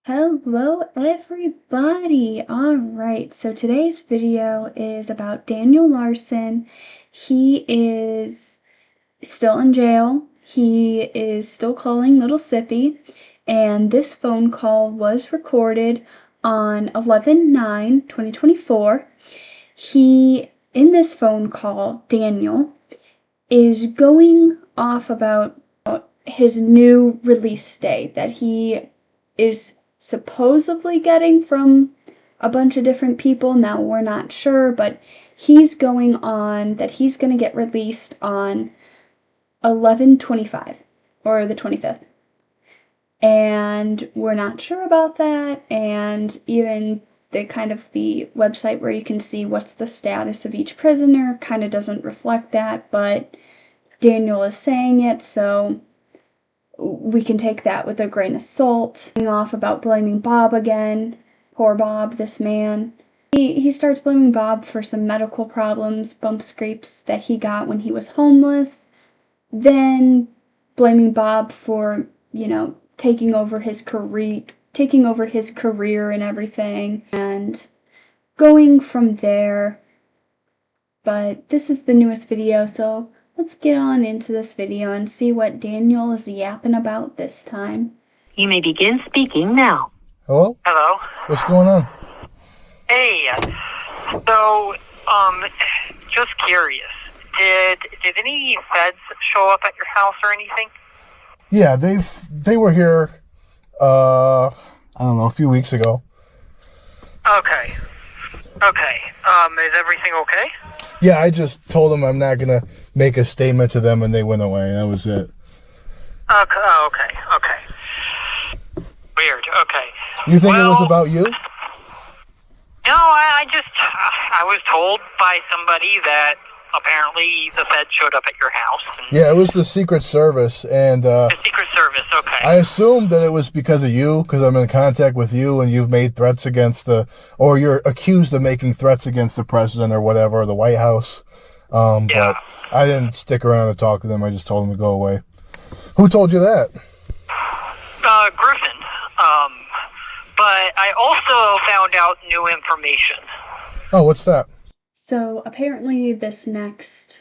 Hello everybody! Alright, so today's video is about Daniel Larson. He is still in jail. He is still calling little Sippy, and this phone call was recorded on 11/9/2024. In this phone call, Daniel is going off about his new release day that he is supposedly getting from a bunch of different people. Now, we're not sure, but he's going on that he's going to get released on 11/25 or the 25th. And we're not sure about that, and even the website where you can see what's the status of each prisoner kind of doesn't reflect that, but Daniel is saying it, so we can take that with a grain of salt. Off about blaming Bob again. Poor Bob, this man. He starts blaming Bob for some medical problems, bump scrapes that he got when he was homeless. Then blaming Bob for, taking over his career and everything, and going from there. But this is the newest video, so let's get on into this video and see what Daniel is yapping about this time. You may begin speaking now. Hello? Hello? What's going on? Hey, so, just curious. Did any feds show up at your house or anything? Yeah, they were here, I don't know, a few weeks ago. Okay. Is everything okay? Yeah, I just told them I'm not gonna make a statement to them, and they went away. That was it. Okay. Weird, okay. You think it was about you? No, I was told by somebody that apparently the feds showed up at your house. Yeah, it was the Secret Service, and the Secret Service, okay. I assumed that it was because of you, because I'm in contact with you, and you've made threats or you're accused of making threats against the president or whatever, the White House. Yeah. But I didn't stick around to talk to them. I just told them to go away. Who told you that? Griffin. But I also found out new information. Oh, what's that? So apparently this next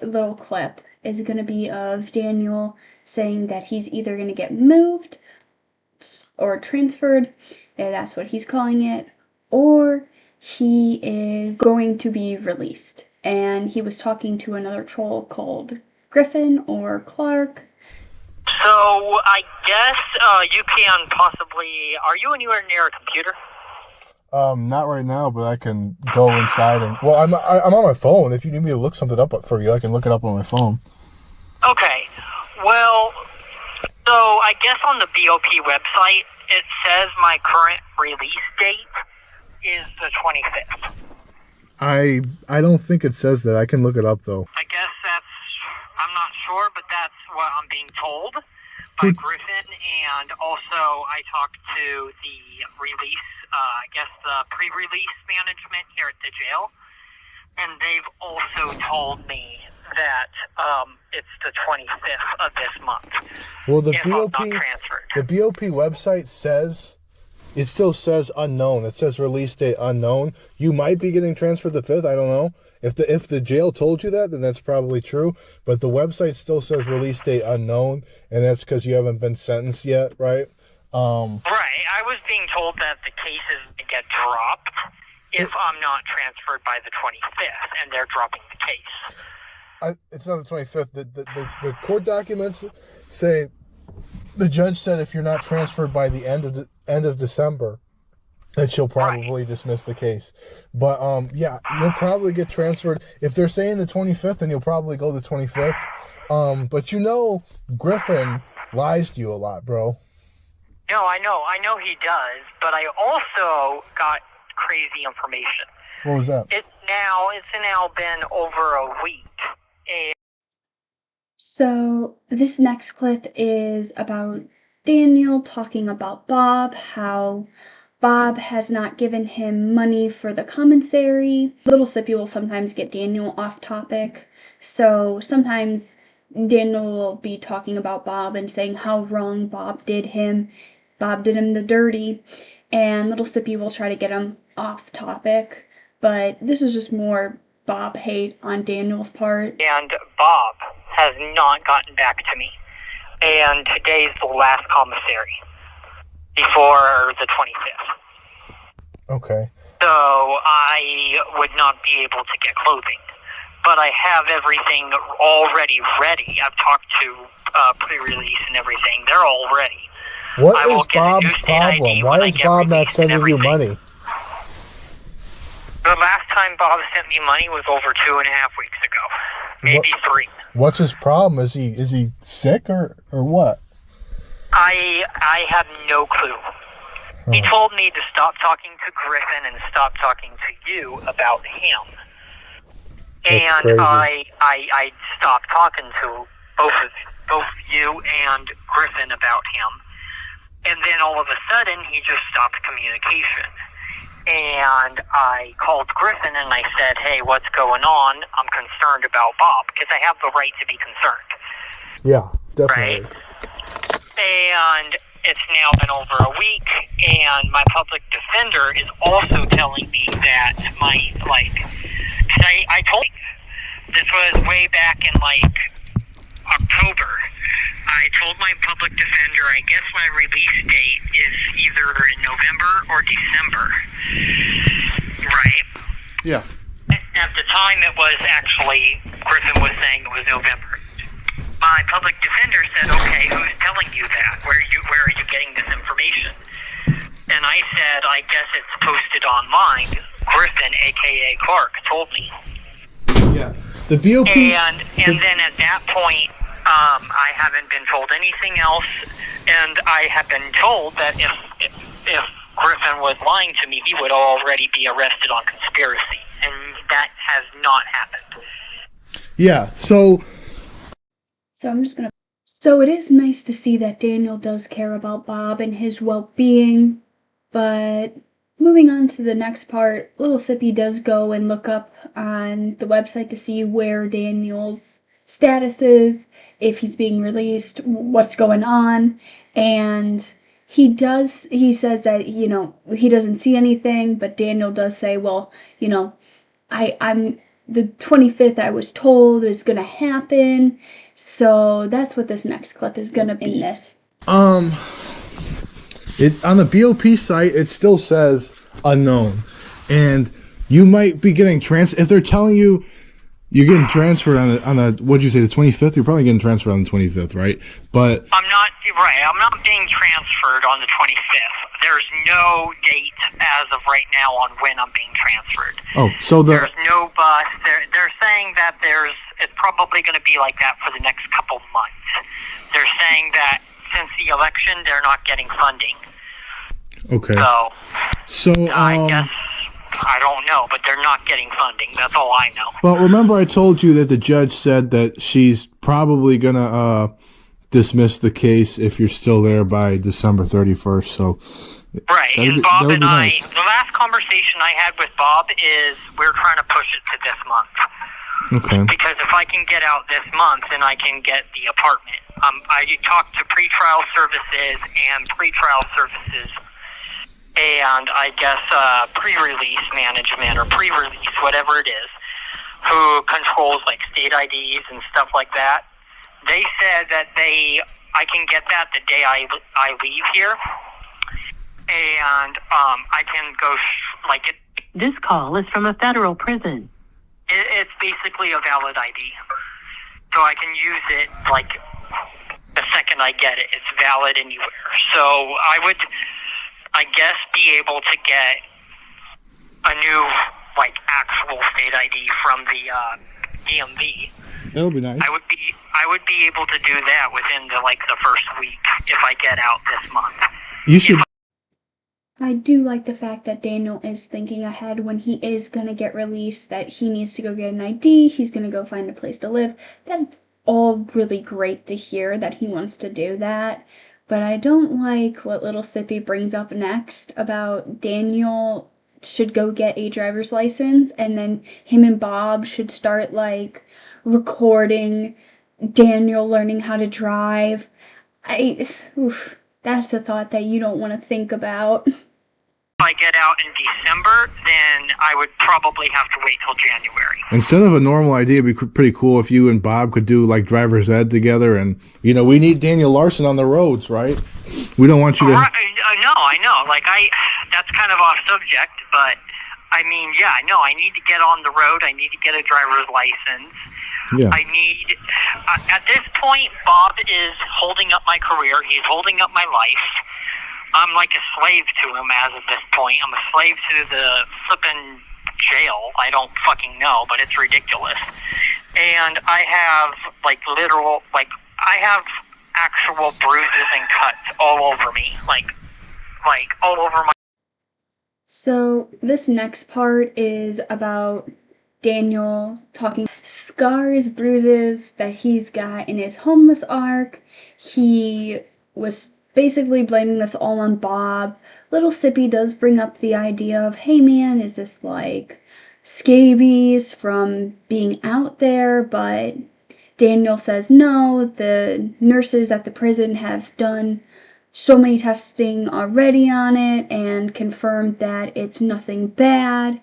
little clip is going to be of Daniel saying that he's either going to get moved or transferred, and that's what he's calling it, or he is going to be released. And he was talking to another troll called Griffin or Clark. So I guess you can possibly. Are you anywhere near a computer? Not right now, but I can go inside and. Well, I'm on my phone. If you need me to look something up for you, I can look it up on my phone. Okay. Well, so I guess on the BOP website it says my current release date is the 25th. I don't think it says that. I can look it up though. I guess I'm not sure, but that's what I'm being told by Griffin, and also I talked to the release, I guess the pre-release management here at the jail, and they've also told me that it's the 25th of this month. Well, the if BOP, I'm not transferred. the BOP website says, it still says unknown. It says release date unknown. You might be getting transferred the 5th. I don't know. If the jail told you that, then that's probably true. But the website still says release date unknown, and that's because you haven't been sentenced yet, right? Right. I was being told that the case is to get dropped if I'm not transferred by the 25th, and they're dropping the case. It's not the 25th. The court documents say the judge said if you're not transferred by the end of December, that she'll probably dismiss the case. But yeah, you'll probably get transferred. If they're saying the 25th, then you'll probably go the 25th. But Griffin lies to you a lot, bro. No, I know he does, but I also got crazy information. What was that? It's now been over a week. So this next clip is about Daniel talking about Bob, how Bob has not given him money for the commissary. Little Sippy will sometimes get Daniel off topic, so sometimes Daniel will be talking about Bob and saying how wrong Bob did him, Bob did him the dirty, and little Sippy will try to get him off topic, but this is just more Bob hate on Daniel's part. And Bob has not gotten back to me. And today's the last commissary before the 25th. Okay. So I would not be able to get clothing. But I have everything already ready. I've talked to pre-release and everything. They're all ready. What is Bob's problem? Why is Bob not sending you money? The last time Bob sent me money was over 2.5 weeks ago. Maybe 3. What's his problem? Is he sick or what? I have no clue. He told me to stop talking to Griffin and stop talking to you about him. That's and crazy. I stopped talking to both you and Griffin about him. And then all of a sudden, he just stopped communication. And I called Griffin and I said, hey, what's going on? I'm concerned about Bob, because I have the right to be concerned. Yeah, definitely. Right? And it's now been over a week, and my public defender is also telling me that because I told this was way back in October. I told my public defender, I guess my release date is either in November or December. Right? Yeah. At the time, it was actually, Griffin was saying it was November. My public defender said, okay, who's telling you that? Where are you getting this information? And I said, I guess it's posted online. Griffin, a.k.a. Clark, told me. Yeah. The BOP... And then at that point, I haven't been told anything else, and I have been told that if Griffin was lying to me, he would already be arrested on conspiracy, and that has not happened. Yeah, so So it is nice to see that Daniel does care about Bob and his well-being, but moving on to the next part, little Sippy does go and look up on the website to see where Daniel's status is, if he's being released, what's going on, and he says that, he doesn't see anything, but Daniel does say, well, I'm the 25th I was told is gonna happen, so that's what this next clip is gonna be. It on the BOP site, it still says unknown, and you might be getting if they're telling you you're getting transferred on the what'd you say, the 25th? You're probably getting transferred on the 25th, right? But I'm not being transferred on the 25th. There's no date as of right now on when I'm being transferred. Oh, so there's no bus. They're saying that it's probably going to be like that for the next couple months. They're saying that since the election, they're not getting funding. Okay. So I guess, I don't know, but they're not getting funding. That's all I know. Well, remember I told you that the judge said that she's probably going to dismiss the case if you're still there by December 31st. So right, and Bob and I, the last conversation I had with Bob is we're trying to push it to this month. Okay. Because if I can get out this month, then I can get the apartment. I talked to pretrial services and I guess pre-release management or pre-release, whatever it is, who controls state IDs and stuff like that. They said that I can get that the day I leave here, and I can go it. This call is from a federal prison. It's basically a valid ID, so I can use it the second I get it. It's valid anywhere. So I would, I guess, be able to get a new actual state ID from the DMV. That would be nice. I would be able to do that within the first week if I get out this month. You should. I do like the fact that Daniel is thinking ahead when he is going to get released, that he needs to go get an ID, he's going to go find a place to live. That's all really great to hear that he wants to do that. But I don't like what little Sippy brings up next about Daniel should go get a driver's license, and then him and Bob should start recording Daniel learning how to drive. that's a thought that you don't want to think about. If I get out in December, then I would probably have to wait till January. Instead of a normal idea, it'd be pretty cool if you and Bob could do like driver's ed together. And, we need Daniel Larson on the roads, right? We don't want you to... No, I know. That's kind of off subject, but I need to get on the road. I need to get a driver's license. Yeah. I need, at this point, Bob is holding up my career. He's holding up my life. I'm like a slave to him as of this point. I'm a slave to the flippin' jail. I don't fucking know, but it's ridiculous. And I have, I have actual bruises and cuts all over me. Like all over my... So this next part is about Daniel talking scars, bruises that he's got in his homeless arc. He was basically blaming this all on Bob. Little Sippy does bring up the idea of, hey man, is this like scabies from being out there? But Daniel says no, the nurses at the prison have done so many testing already on it and confirmed that it's nothing bad,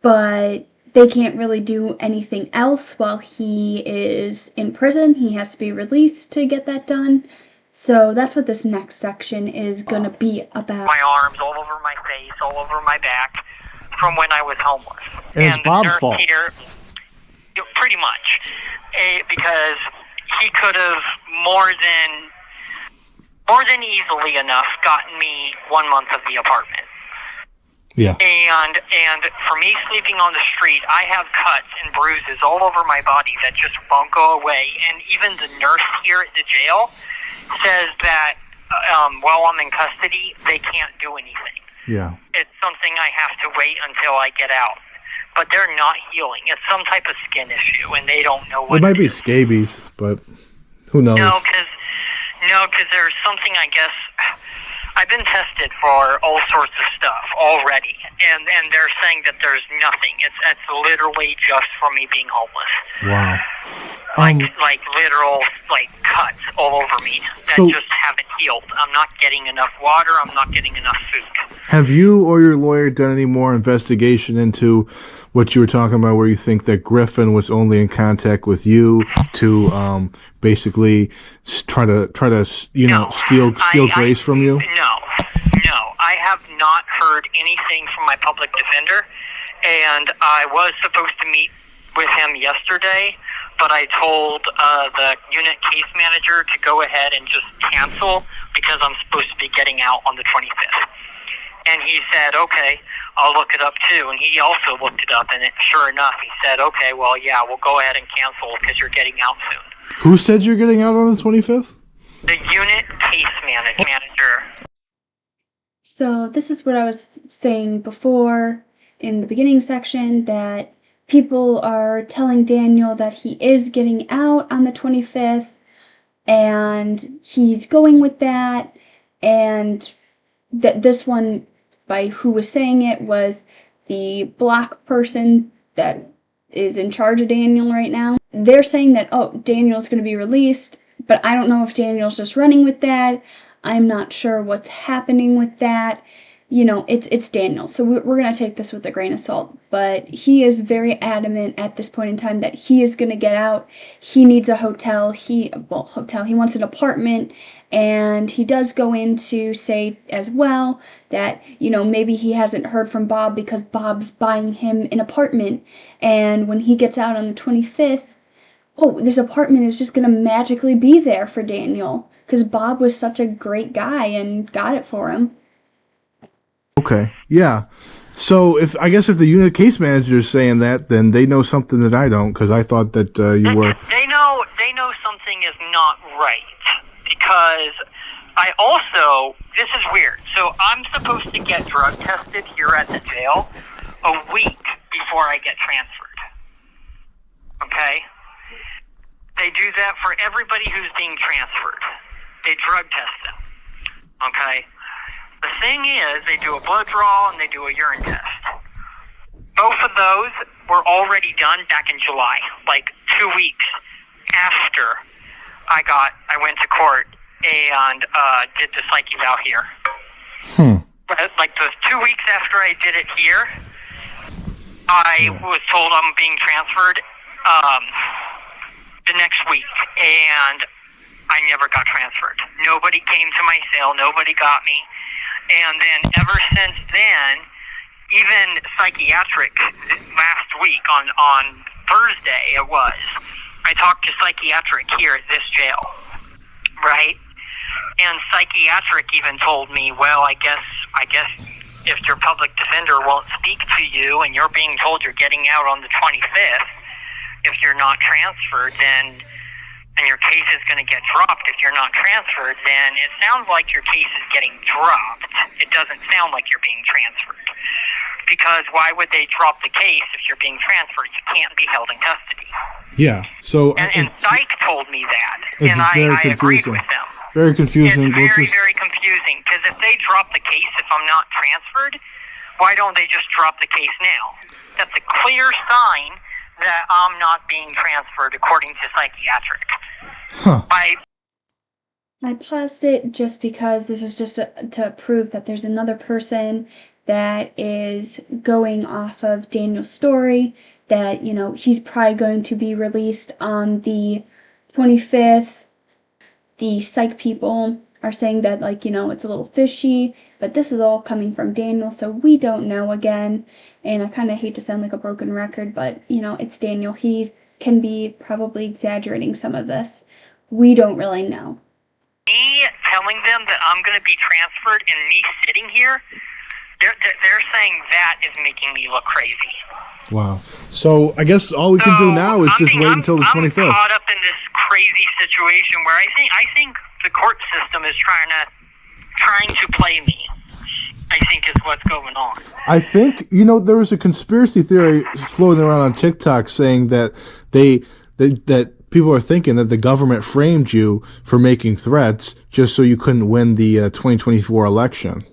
but they can't really do anything else while he is in prison. He has to be released to get that done. So that's what this next section is going to be about. My arms, all over my face, all over my back, from when I was homeless. And it's Bob's fault. Peter, pretty much, because he could have more than easily enough gotten me 1 month of the apartment. Yeah. And for me sleeping on the street, I have cuts and bruises all over my body that just won't go away. And even the nurse here at the jail says that while I'm in custody, they can't do anything. Yeah. It's something I have to wait until I get out. But they're not healing. It's some type of skin issue, and they don't know what it might be scabies, but who knows? No, because there's something, I guess... I've been tested for all sorts of stuff already, and they're saying that there's nothing. It's literally just from me being homeless. Wow. Like literal cuts all over me that just haven't healed. I'm not getting enough water. I'm not getting enough food. Have you or your lawyer done any more investigation into what you were talking about, where you think that Griffin was only in contact with you to basically try to steal Grace from you? No, I have not heard anything from my public defender, and I was supposed to meet with him yesterday, but I told the unit case manager to go ahead and just cancel because I'm supposed to be getting out on the 25th. And he said, okay, I'll look it up too. And he also looked it up, and sure enough, he said, okay, well, yeah, we'll go ahead and cancel because you're getting out soon. Who said you're getting out on the 25th? The unit case manager. So this is what I was saying before in the beginning section, that people are telling Daniel that he is getting out on the 25th, and he's going with that, and that this one, by who was saying it, was the black person that is in charge of Daniel right now. They're saying that, oh, Daniel's going to be released, but I don't know if Daniel's just running with that. I'm not sure what's happening with that. It's Daniel, so we're going to take this with a grain of salt. But he is very adamant at this point in time that he is going to get out. He needs a hotel. He wants an apartment. And he does go in to say as well that, maybe he hasn't heard from Bob because Bob's buying him an apartment. And when he gets out on the 25th, this apartment is just going to magically be there for Daniel because Bob was such a great guy and got it for him. Okay, yeah. So if the unit case manager is saying that, then they know something that I don't, because I thought that you were... They know something is not right, because this is weird. So I'm supposed to get drug tested here at the jail a week before I get transferred. Okay? They do that for everybody who's being transferred. They drug test them. Okay? The thing is, they do a blood draw and they do a urine test. Both of those were already done back in July, like 2 weeks after I went to court and did the psych eval here. But like the 2 weeks after I did it here, I was told I'm being transferred the next week, and I never got transferred. Nobody came to my cell. Nobody got me. And then ever since then, even psychiatric last week on Thursday it was, I talked to psychiatric here at this jail, right? And psychiatric even told me, well, I guess if your public defender won't speak to you and you're being told you're getting out on the 25th, if you're not transferred, then and your case is going to get dropped if you're not transferred, then it sounds like your case is getting dropped. It doesn't sound like you're being transferred. Because why would they drop the case if you're being transferred? You can't be held in custody. Yeah. So and Pike told me that, and I agreed with them. Very confusing. It's very confusing, because if they drop the case if I'm not transferred, why don't they just drop the case now? That's a clear sign that I'm not being transferred according to psychiatric. I paused it just because this is just to prove that there's another person that is going off of Daniel's story, that, you know, he's probably going to be released on the 25th. The psych people are saying that, like, you know, it's a little fishy, but this is all coming from Daniel, so we don't know again. And I kind of hate to sound like a broken record, but, you know, it's Daniel. He can be probably exaggerating some of this. We don't really know. Me telling them that I'm going to be transferred and me sitting here, they're saying that is making me look crazy. Wow. So I guess all we can do now is just wait until the 25th. I'm caught up in this crazy situation where I think the court system is trying to play me. I think is what's going on. I think, you know, there was a conspiracy theory floating around on TikTok saying that that people are thinking that the government framed you for making threats just so you couldn't win the 2024 election.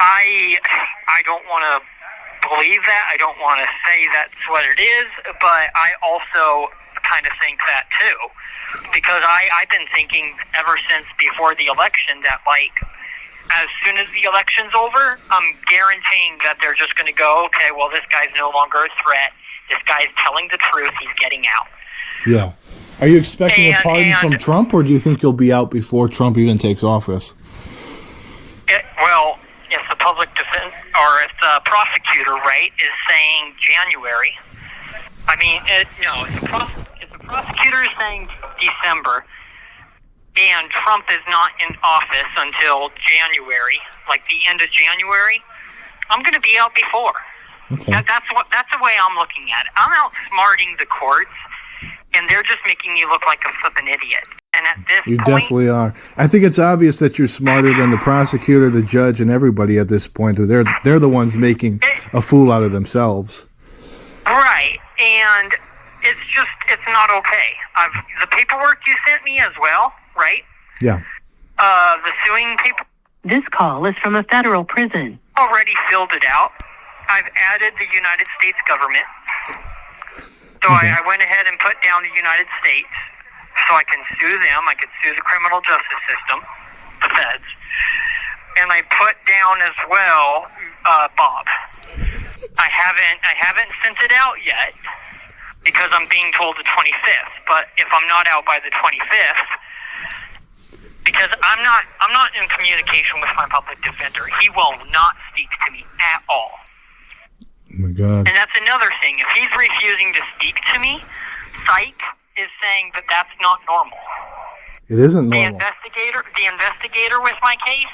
I don't want to believe that. I don't want to say that's what it is, but I also kind of think that too, because I've been thinking ever since before the election that, like, as soon as the election's over, I'm guaranteeing that they're just going to go, okay, well, this guy's no longer a threat. This guy's telling the truth. He's getting out. Yeah. Are you expecting a pardon from Trump, or do you think you'll be out before Trump even takes office? Well, if the public defense, or if the prosecutor, right, is saying January, I mean, if the prosecutor is saying December, and Trump is not in office until January, like the end of January, I'm going to be out before. Okay. That's the way I'm looking at it. I'm outsmarting the courts, and they're just making me look like a flippin' idiot. And at this point, you point, definitely are. I think it's obvious that you're smarter than the prosecutor, the judge, and everybody at this point. They're the ones making a fool out of themselves. Right, and it's not okay. The paperwork you sent me as well, right? Yeah. The suing people. This call is from a federal prison. Already filled it out. I've added the United States government. So Okay. I went ahead and put down the United States so I can sue them. I could sue the criminal justice system, the feds. And I put down as well Bob. I haven't sent it out yet because I'm being told the 25th. But if I'm not out by the 25th, because I'm not in communication with my public defender. He will not speak to me at all. Oh my God. And that's another thing. If he's refusing to speak to me, psych is saying that that's not normal. It isn't The normal. investigator with my case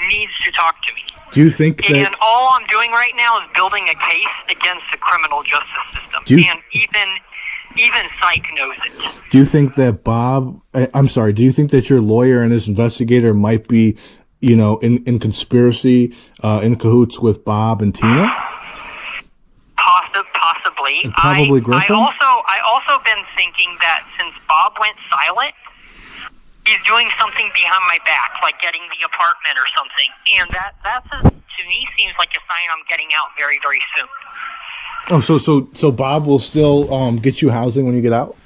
needs to talk to me. Do you think that... And all I'm doing right now is building a case against the criminal justice system. And even psych knows it. Do you think that do you think that your lawyer and his investigator might be, you know, in conspiracy, in cahoots with Bob and Tina? Possibly. And probably Griffin? I also been thinking that since Bob went silent, he's doing something behind my back, like getting the apartment or something. And that to me seems like a sign I'm getting out very, very soon. Oh, so Bob will still get you housing when you get out?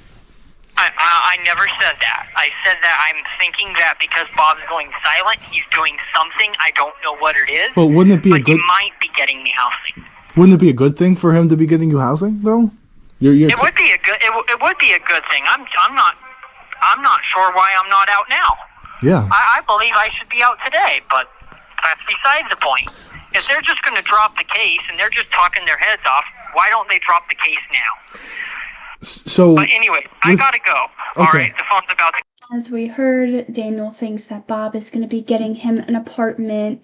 I never said that. I said that I'm thinking that because Bob's going silent, he's doing something. I don't know what it is. Well, wouldn't it be he might be getting me housing. Wouldn't it be a good thing for him to be getting you housing, though? It would be a good thing. I'm not sure why I'm not out now. Yeah. I believe I should be out today, but that's besides the point. If they're just going to drop the case and they're just talking their heads off, why don't they drop the case now? So. But anyway, I gotta go. Okay. All right, the phone's about to. As we heard, Daniel thinks that Bob is going to be getting him an apartment,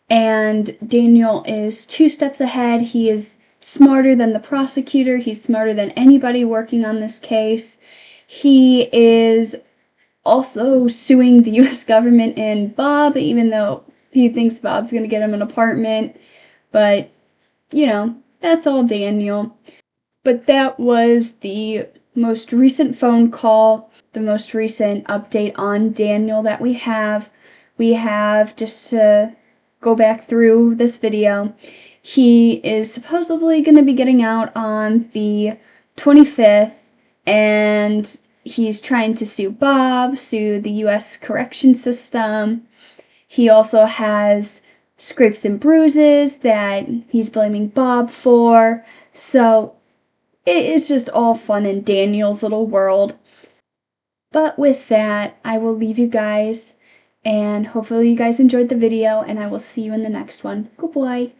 and Daniel is 2 steps ahead. He is smarter than the prosecutor. He's smarter than anybody working on this case. He is also suing the U.S. government and Bob, even though he thinks Bob's going to get him an apartment. But, you know, that's all Daniel. But that was the most recent phone call, the most recent update on Daniel that we have. We have, just to go back through this video, he is supposedly going to be getting out on the 25th, and he's trying to sue Bob, sue the U.S. correction system. He also has scrapes and bruises that he's blaming Bob for. So it's just all fun in Daniel's little world. But with that, I will leave you guys, and hopefully you guys enjoyed the video, and I will see you in the next one. Goodbye.